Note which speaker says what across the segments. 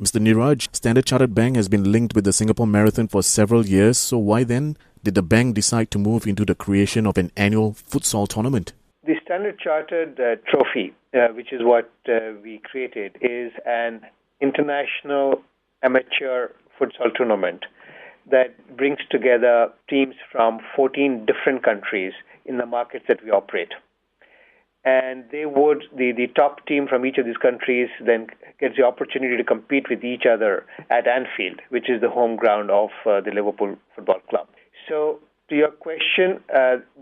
Speaker 1: Mr. Neeraj, Standard Chartered Bank has been linked with the Singapore Marathon for several years. So why then did the bank decide to move into the creation of an annual futsal tournament?
Speaker 2: The Standard Chartered Trophy, which is what we created, is an international amateur futsal tournament that brings together teams from 14 different countries in the markets that we operate. And the top team from each of these countries then gets the opportunity to compete with each other at Anfield, which is the home ground of the Liverpool Football Club. So, to your question,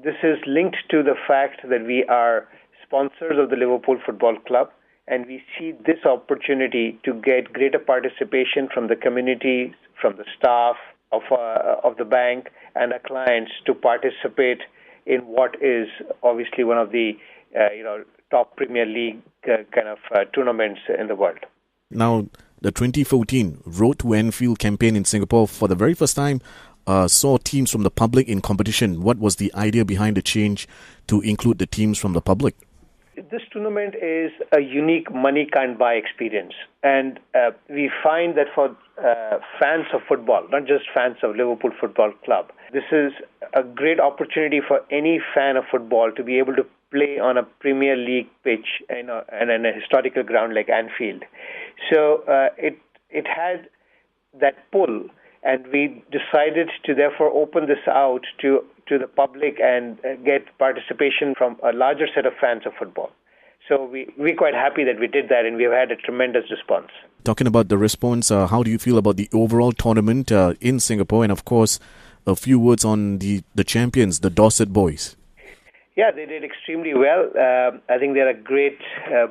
Speaker 2: this is linked to the fact that we are sponsors of the Liverpool Football Club, and we see this opportunity to get greater participation from the community, from the staff of the bank, and our clients to participate in what is obviously one of the top Premier League tournaments in the world.
Speaker 1: Now, the 2014 Road to Anfield campaign in Singapore for the very first time saw teams from the public in competition. What was the idea behind the change to include the teams from the public?
Speaker 2: This tournament is a unique money can't buy experience. And we find that for fans of football, not just fans of Liverpool Football Club, this is a great opportunity for any fan of football to be able to play on a Premier League pitch and a historical ground like Anfield. So it had that pull, and we decided to therefore open this out to the public and get participation from a larger set of fans of football. So we're quite happy that we did that, and we've had a tremendous response.
Speaker 1: Talking about the response, how do you feel about the overall tournament in Singapore? And of course, a few words on the champions, the Dorsett Boys.
Speaker 2: Yeah, they did extremely well. I think they're a great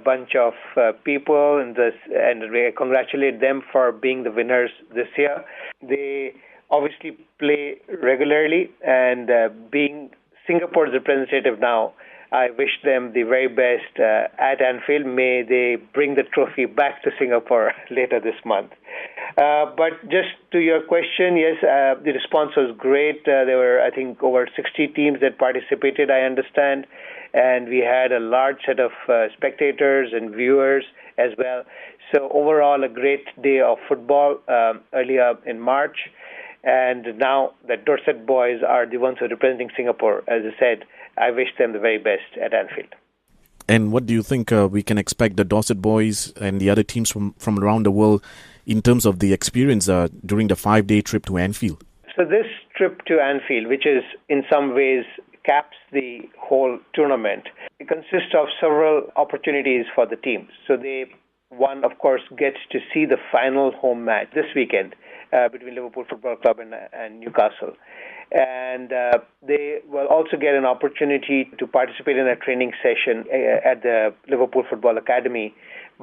Speaker 2: bunch of people, and we congratulate them for being the winners this year. They obviously play regularly, and being Singapore's representative now, I wish them the very best at Anfield. May they bring the trophy back to Singapore later this month. But just to your question, yes, the response was great. There were, I think, over 60 teams that participated, I understand. And we had a large set of spectators and viewers as well. So overall, a great day of football earlier in March. And now the Dorsett Boys are the ones who are representing Singapore. As I said, I wish them the very best at Anfield.
Speaker 1: And what do you think we can expect the Dorsett Boys and the other teams from around the world in terms of the experience during the 5-day trip to Anfield?
Speaker 2: So this trip to Anfield, which is in some ways caps the whole tournament, it consists of several opportunities for the teams. So one, of course, gets to see the final home match this weekend between Liverpool Football Club and Newcastle. And they will also get an opportunity to participate in a training session at the Liverpool Football Academy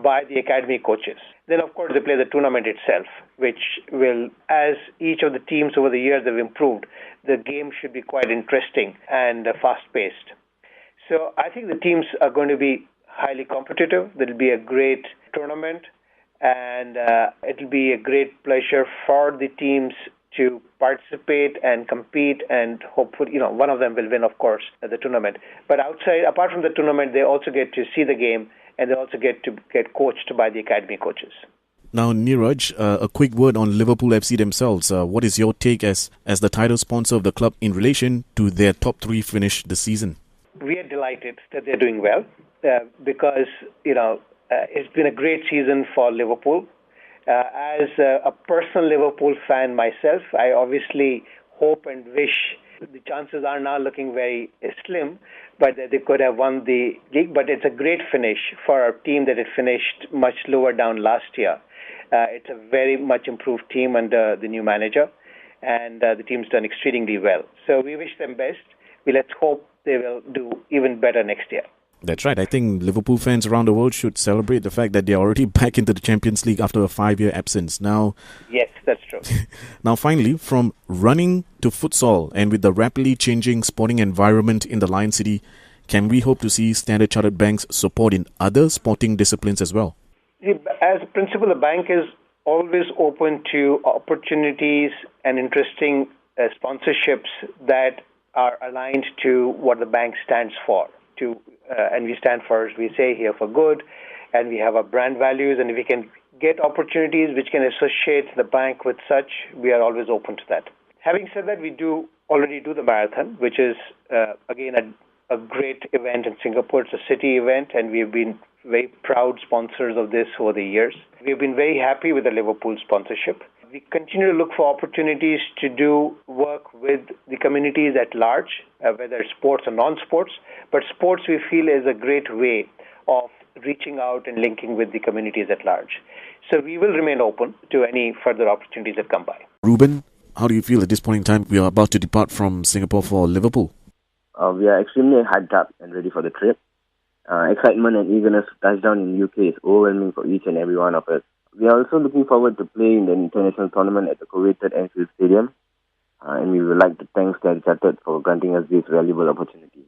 Speaker 2: by the academy coaches. Then, of course, they play the tournament itself, which will, as each of the teams over the years have improved, the game should be quite interesting and fast-paced. So I think the teams are going to be highly competitive. There will be a great tournament, and it will be a great pleasure for the teams to participate and compete, and hopefully, one of them will win, of course, the tournament. But apart from the tournament, they also get to see the game, and they also get to get coached by the academy coaches.
Speaker 1: Now, Neeraj, a quick word on Liverpool FC themselves. What is your take as the title sponsor of the club in relation to their top three finish this season?
Speaker 2: We are delighted that they're doing well because, it's been a great season for Liverpool. As a personal Liverpool fan myself, I obviously hope and wish, the chances are now looking very slim, but that they could have won the league. But it's a great finish for our team that it finished much lower down last year. It's a very much improved team under the new manager, and the team's done exceedingly well. So we wish them best. Let's hope they will do even better next year.
Speaker 1: That's right. I think Liverpool fans around the world should celebrate the fact that they are already back into the Champions League after a 5-year absence. Now,
Speaker 2: yes, that's true.
Speaker 1: Now, finally, from running to futsal, and with the rapidly changing sporting environment in the Lion City, can we hope to see Standard Chartered Bank's support in other sporting disciplines as well?
Speaker 2: As a principle, the bank is always open to opportunities and interesting sponsorships that are aligned to what the bank stands for. And we stand for, as we say here, for good, and we have our brand values, and if we can get opportunities which can associate the bank with such, we are always open to that. Having said that, we already do the marathon, which is, again, a great event in Singapore. It's a city event, and we have been very proud sponsors of this over the years. We have been very happy with the Liverpool sponsorship. We continue to look for opportunities to do work with the communities at large, whether it's sports or non-sports. But sports, we feel, is a great way of reaching out and linking with the communities at large. So we will remain open to any further opportunities that come by.
Speaker 1: Rooban, how do you feel at this point in time? We are about to depart from Singapore for Liverpool.
Speaker 3: We are extremely hyped up and ready for the trip. Excitement and eagerness to touch down in the UK is overwhelming for each and every one of us. We are also looking forward to playing the international tournament at the coveted Anfield Stadium, and we would like to thank Standard Chartered for granting us this valuable opportunity.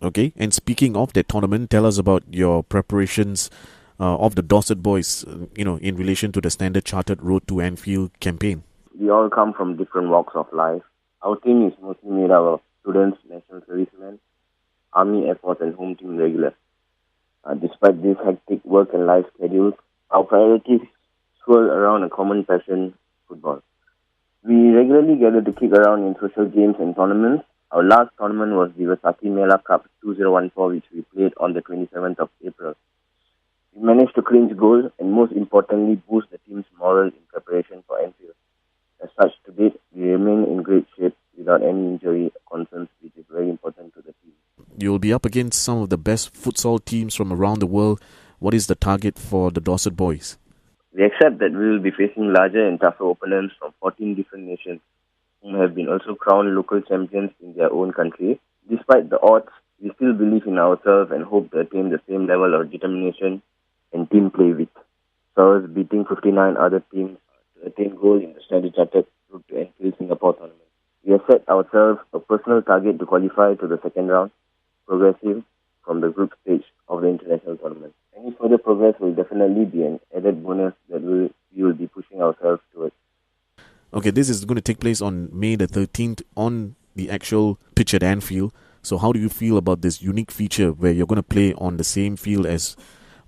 Speaker 1: Okay, and speaking of that tournament, tell us about your preparations of the Dorsett Boys, in relation to the Standard Chartered Road to Anfield campaign.
Speaker 3: We all come from different walks of life. Our team is mostly made up of students, national servicemen, Army, Air Force, and home team regulars. Despite this hectic work and life schedules, our priorities swirl around a common passion, football. We regularly gather to kick around in social games and tournaments. Our last tournament was the Vasaki Mela Cup 2014, which we played on the 27th of April. We managed to clinch goals and, most importantly, boost the team's morale in preparation for Anfield. As such, to date, we remain in great shape without any injury concerns, which is very important to the team.
Speaker 1: You'll be up against some of the best futsal teams from around the world. What is the target for the Dorsett Boys?
Speaker 3: We accept that we will be facing larger and tougher opponents from 14 different nations who have been also crowned local champions in their own country. Despite the odds, we still believe in ourselves and hope to attain the same level of determination and team play with. So, beating 59 other teams to attain gold in the Standard Chartered Road to Anfield Singapore tournament. We have set ourselves a personal target to qualify to the second round, progressive from the group stage of the international tournament. Any further progress will definitely be an added bonus that we will be pushing ourselves towards.
Speaker 1: Okay, this is going to take place on May the 13th on the actual pitch at Anfield. So how do you feel about this unique feature where you're going to play on the same field as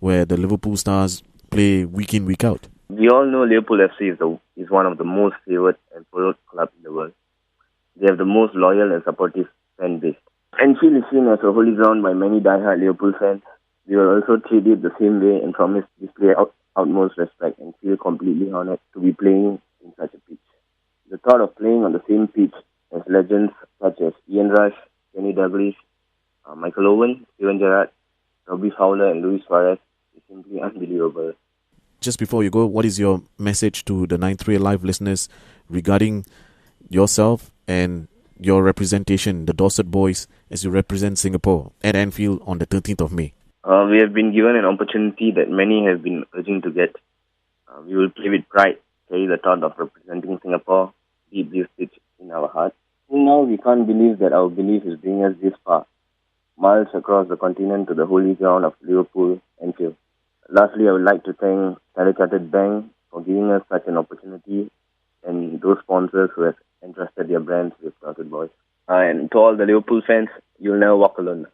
Speaker 1: where the Liverpool Stars play week in, week out?
Speaker 3: We all know Liverpool FC is one of the most favoured and followed clubs in the world. They have the most loyal and supportive fan base. Anfield is seen as a holy ground by many die-hard Liverpool fans. We will also treat it the same way and promise to display utmost respect and feel completely honoured to be playing in such a pitch. The thought of playing on the same pitch as legends such as Ian Rush, Kenny Dalglish, Michael Owen, Steven Gerrard, Robbie Fowler and Luis Suarez is simply unbelievable.
Speaker 1: Just before you go, what is your message to the 938 Live listeners regarding yourself and your representation, the Dorsett Boys, as you represent Singapore at Anfield on the 13th of May?
Speaker 3: We have been given an opportunity that many have been urging to get. We will play with pride, carry the thought of representing Singapore, deep this pitch in our hearts. Now we can't believe that our belief is bringing us this far, miles across the continent to the holy ground of Liverpool, Anfield. Lastly, I would like to thank Standard Chartered Bank for giving us such an opportunity and those sponsors who have entrusted their brands with Dorsett Boys. And to all the Liverpool fans, you'll never walk alone.